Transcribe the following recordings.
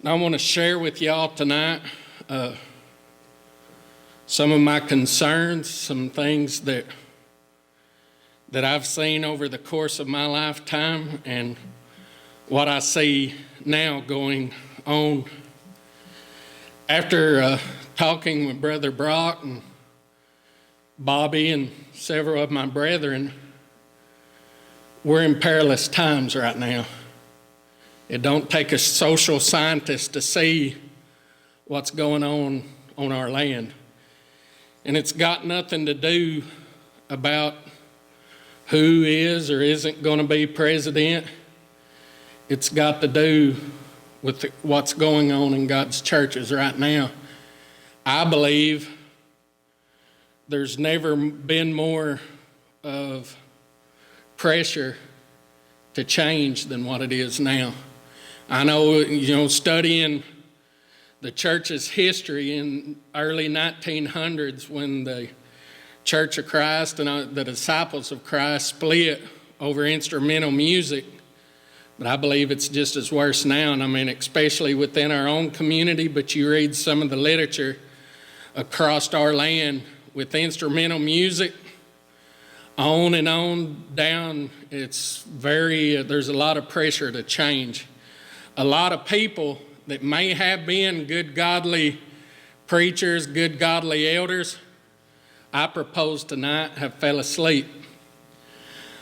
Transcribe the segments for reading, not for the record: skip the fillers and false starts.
And I want to share with y'all tonight some of my concerns, some things that I've seen over the course of my lifetime and what I see now going on. After talking with Brother Brock and Bobby and several of my brethren, we're in perilous times right now. It don't take a social scientist to see what's going on our land. And it's got nothing to do about who is or isn't going to be president. It's got to do with what's going on in God's churches right now. I believe there's never been more of pressure to change than what it is now. I know, studying the church's history in early 1900s when the Church of Christ and the disciples of Christ split over instrumental music. But I believe it's just as worse now, and I mean especially within our own community, but you read some of the literature across our land with instrumental music, on and on down, there's a lot of pressure to change. A lot of people that may have been good godly preachers, good godly elders, I propose tonight have fell asleep.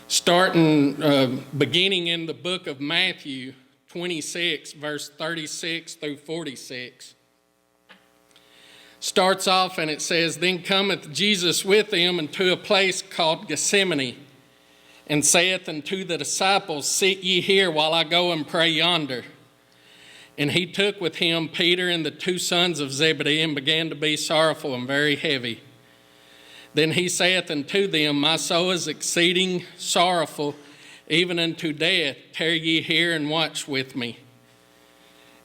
Beginning in the book of Matthew 26, verse 36 through 46. Starts off and it says, "Then cometh Jesus with them unto a place called Gethsemane, and saith unto the disciples, Sit ye here while I go and pray yonder. And he took with him Peter and the two sons of Zebedee, and began to be sorrowful and very heavy. Then he saith unto them, My soul is exceeding sorrowful, even unto death. Tarry ye here and watch with me.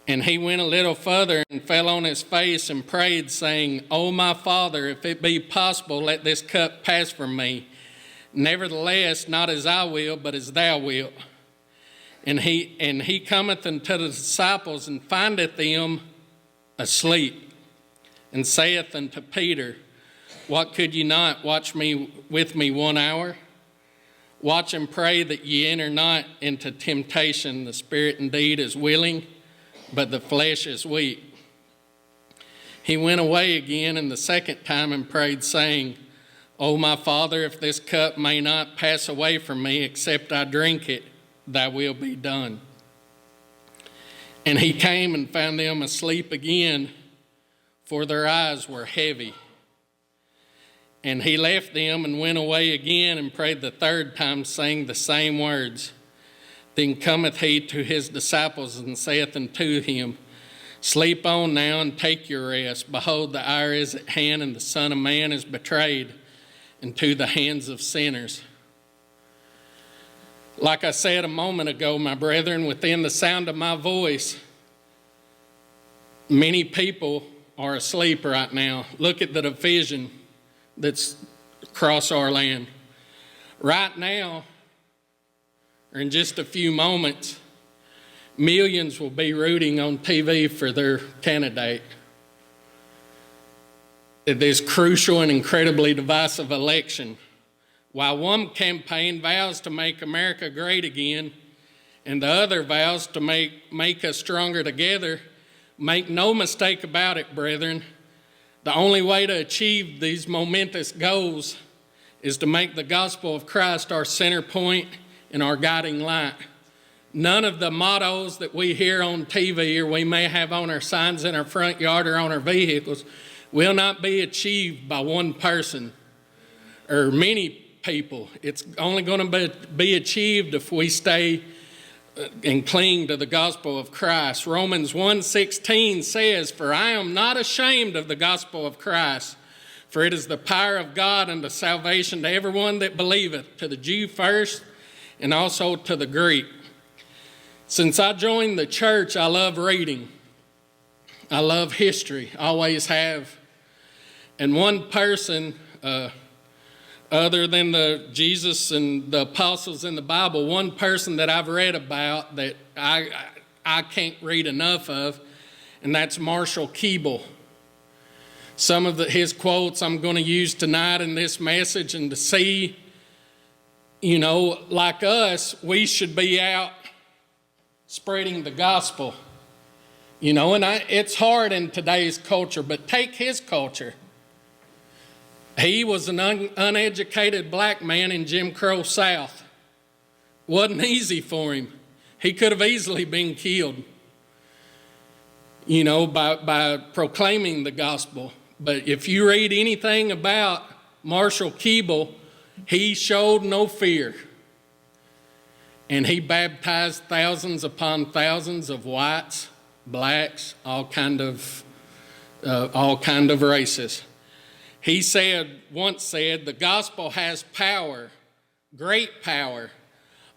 And he went a little further and fell on his face and prayed, saying, O my Father, if it be possible, let this cup pass from me. Nevertheless, not as I will, but as thou wilt. And he cometh unto the disciples and findeth them asleep, and saith unto Peter, What, could ye not watch with me 1 hour? Watch and pray that ye enter not into temptation. The spirit indeed is willing, but the flesh is weak. He went away again and the second time and prayed, saying, O my Father, if this cup may not pass away from me, except I drink it, thy will be done. And he came and found them asleep again, for their eyes were heavy. And he left them and went away again and prayed the third time, saying the same words. Then cometh he to his disciples and saith unto him, Sleep on now and take your rest. Behold, the hour is at hand, and the Son of Man is betrayed into the hands of sinners. Like I said a moment ago, my brethren, within the sound of my voice, many people are asleep right now. Look at the division that's across our land. Right now, or in just a few moments, millions will be rooting on TV for their candidate. This crucial and incredibly divisive election. While one campaign vows to make America great again, and the other vows to make us stronger together, make no mistake about it, brethren, the only way to achieve these momentous goals is to make the gospel of Christ our center point and our guiding light. None of the mottos that we hear on TV or we may have on our signs in our front yard or on our vehicles will not be achieved by one person or many people. It's only going to be achieved if we stay and cling to the gospel of Christ. Romans 1:16 says, For I am not ashamed of the gospel of Christ, for it is the power of God unto salvation to everyone that believeth, to the Jew first and also to the Greek. Since I joined the church, I love reading. I love history, always have. And one person other than the Jesus and the apostles in the Bible, one person that I've read about that I can't read enough of, and that's Marshall Keeble. Some of his quotes I'm going to use tonight in this message, and to see, like us, we should be out spreading the gospel. It's hard in today's culture, but take his culture. He was an uneducated black man in Jim Crow South. Wasn't easy for him. He could have easily been killed, by proclaiming the gospel. But if you read anything about Marshall Keeble, he showed no fear. And he baptized thousands upon thousands of whites, blacks, all kind of races. He once said, the gospel has power, great power.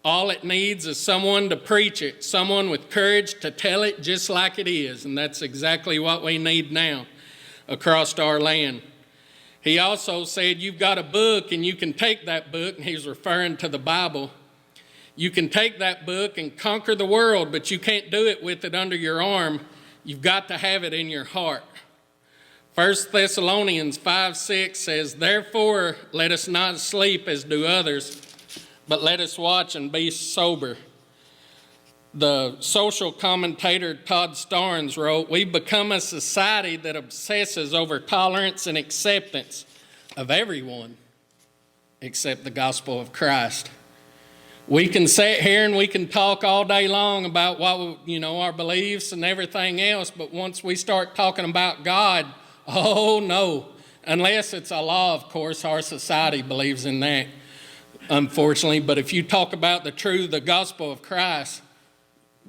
All it needs is someone to preach it, someone with courage to tell it just like it is. And that's exactly what we need now across our land. He also said, you've got a book and you can take that book, and he's referring to the Bible. You can take that book and conquer the world, but you can't do it with it under your arm. You've got to have it in your heart. 1 Thessalonians 5:6 says, therefore let us not sleep as do others, but let us watch and be sober. The social commentator Todd Starnes wrote, we've become a society that obsesses over tolerance and acceptance of everyone except the gospel of Christ. We can sit here and we can talk all day long about what, our beliefs and everything else, but once we start talking about God, oh no, unless it's a law, of course, our society believes in that, unfortunately. But if you talk about the truth, the gospel of Christ,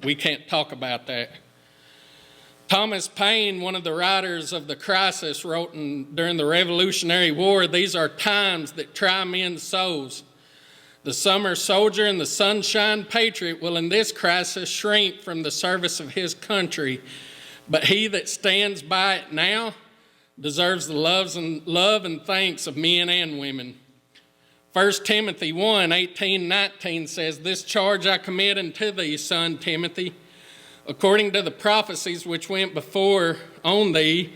we can't talk about that. Thomas Paine, one of the writers of The Crisis, wrote during the Revolutionary War, these are times that try men's souls. The summer soldier and the sunshine patriot will in this crisis shrink from the service of his country, but he that stands by it now deserves the love and thanks of men and women. 1 Timothy 1:18-19 says, this charge I commit unto thee, son Timothy, according to the prophecies which went before on thee,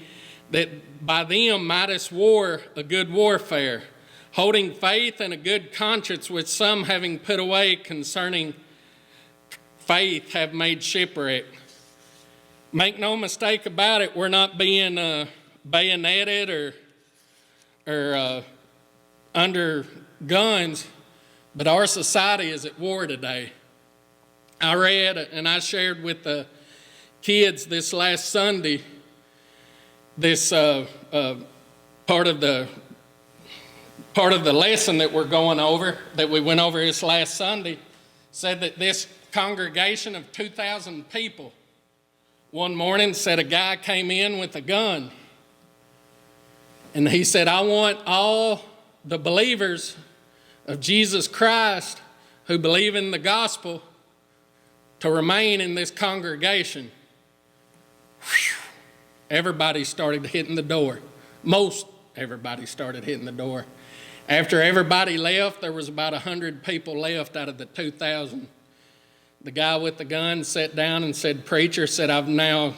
that by them mightest war a good warfare, holding faith and a good conscience, which some having put away concerning faith have made shipwreck. Make no mistake about it, we're not being bayoneted or under guns, but our society is at war today. I read and I shared with the kids this last Sunday this part of the lesson that we're going over, that we went over this last Sunday, said that this congregation of 2,000 people one morning said a guy came in with a gun. And he said, I want all the believers of Jesus Christ who believe in the gospel to remain in this congregation. Whew. Everybody started hitting the door. Most everybody started hitting the door. After everybody left, there was about 100 people left out of the 2,000. The guy with the gun sat down and said, preacher, said, I've now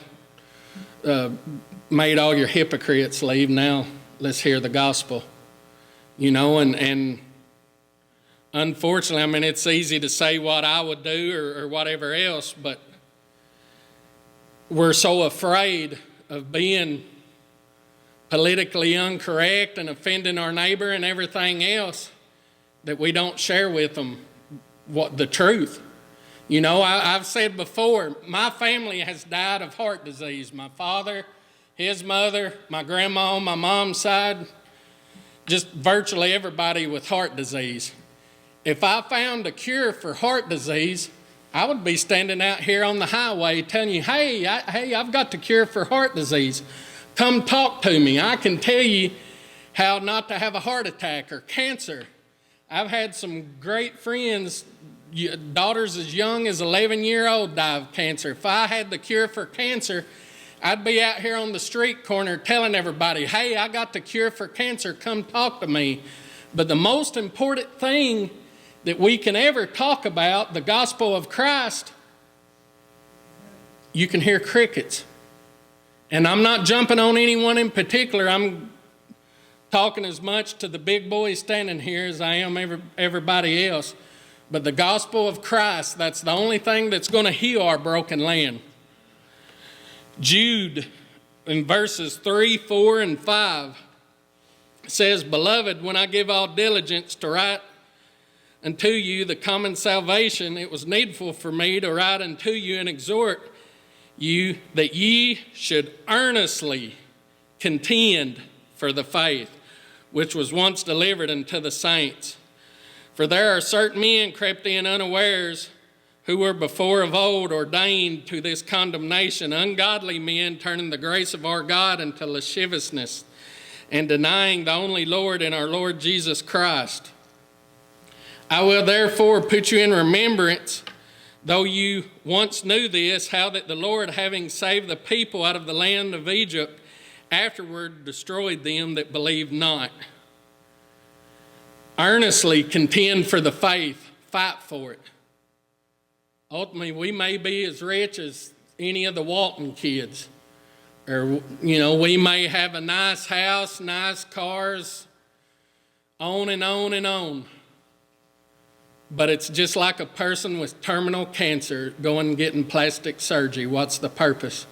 made all your hypocrites leave. Now let's hear the gospel. And unfortunately, it's easy to say what I would do or whatever else, but we're so afraid of being politically incorrect and offending our neighbor and everything else that we don't share with them what the truth. I've said before, my family has died of heart disease. My father, his mother, my grandma on my mom's side, just virtually everybody with heart disease. If I found a cure for heart disease, I would be standing out here on the highway telling you, hey, I've got the cure for heart disease. Come talk to me. I can tell you how not to have a heart attack or cancer. I've had some great friends, daughters as young as 11-year-old die of cancer. If I had the cure for cancer, I'd be out here on the street corner telling everybody, hey, I got the cure for cancer. Come talk to me. But the most important thing that we can ever talk about, the gospel of Christ, you can hear crickets. And I'm not jumping on anyone in particular. I'm talking as much to the big boys standing here as I am everybody else. But the gospel of Christ, that's the only thing that's going to heal our broken land. Jude, in verses 3, 4, and 5, says, "Beloved, when I give all diligence to write unto you the common salvation, it was needful for me to write unto you and exhort you that ye should earnestly contend for the faith which was once delivered unto the saints. For there are certain men crept in unawares, who were before of old ordained to this condemnation, ungodly men turning the grace of our God into lasciviousness, and denying the only Lord and our Lord Jesus Christ. I will therefore put you in remembrance, though you once knew this, how that the Lord, having saved the people out of the land of Egypt, afterward destroyed them that believed not. Earnestly contend for the faith, fight for it. Ultimately, we may be as rich as any of the Walton kids. Or, we may have a nice house, nice cars, on and on and on. But it's just like a person with terminal cancer going and getting plastic surgery. What's the purpose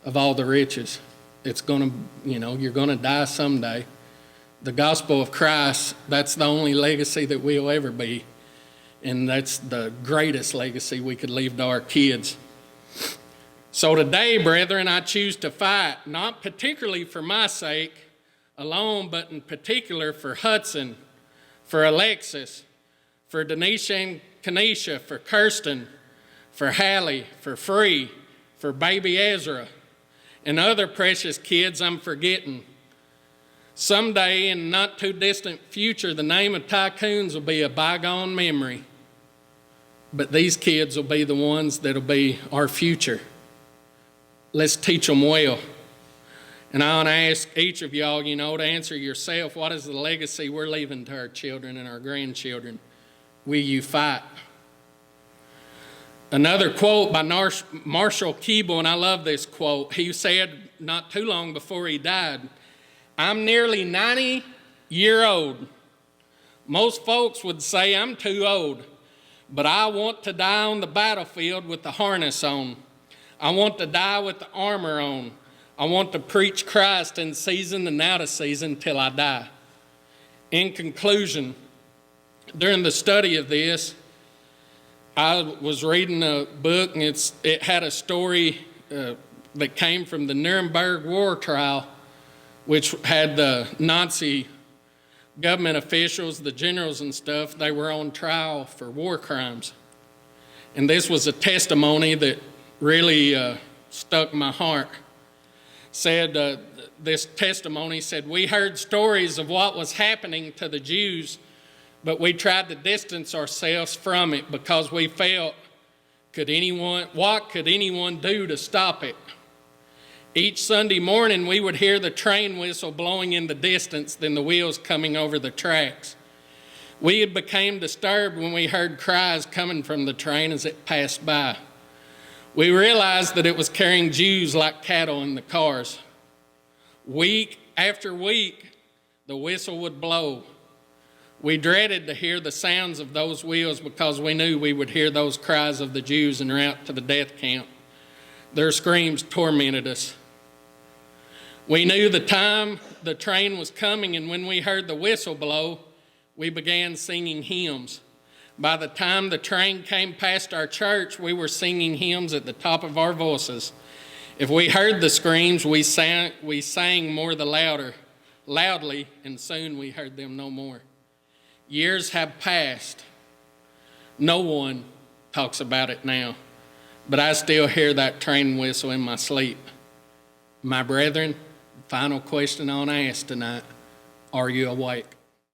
of all the riches? It's going to, you're going to die someday. The gospel of Christ, that's the only legacy that we'll ever be. And that's the greatest legacy we could leave to our kids. So today, brethren, I choose to fight, not particularly for my sake alone, but in particular for Hudson, for Alexis, for Denisha and Kanisha, for Kirsten, for Hallie, for Free, for baby Ezra, and other precious kids I'm forgetting. Someday, in not too distant future, the name of Tycoons will be a bygone memory. But these kids will be the ones that'll be our future. Let's teach them well. And I want to ask each of y'all, to answer yourself, what is the legacy we're leaving to our children and our grandchildren? Will you fight? Another quote by Marshall Keeble, and I love this quote. He said not too long before he died, "I'm nearly 90-year-old. Most folks would say I'm too old, but I want to die on the battlefield with the harness on. I want to die with the armor on. I want to preach Christ in season and out of season till I die." In conclusion, during the study of this, I was reading a book, and it had a story that came from the Nuremberg war trial, which had the Nazi government officials, the generals and stuff. They were on trial for war crimes. And this was a testimony that really stuck my heart. This testimony said, "We heard stories of what was happening to the Jews, but we tried to distance ourselves from it because we felt, what could anyone do to stop it? Each Sunday morning we would hear the train whistle blowing in the distance, then the wheels coming over the tracks. We had become disturbed when we heard cries coming from the train as it passed by. We realized that it was carrying Jews like cattle in the cars. Week after week, the whistle would blow. We dreaded to hear the sounds of those wheels because we knew we would hear those cries of the Jews en route to the death camp. Their screams tormented us. We knew the time the train was coming, and when we heard the whistle blow, we began singing hymns. By the time the train came past our church, we were singing hymns at the top of our voices. If we heard the screams, we sang more the loudly, and soon we heard them no more. Years have passed. No one talks about it now, but I still hear that train whistle in my sleep. My brethren, final question I want to ask tonight, are you awake?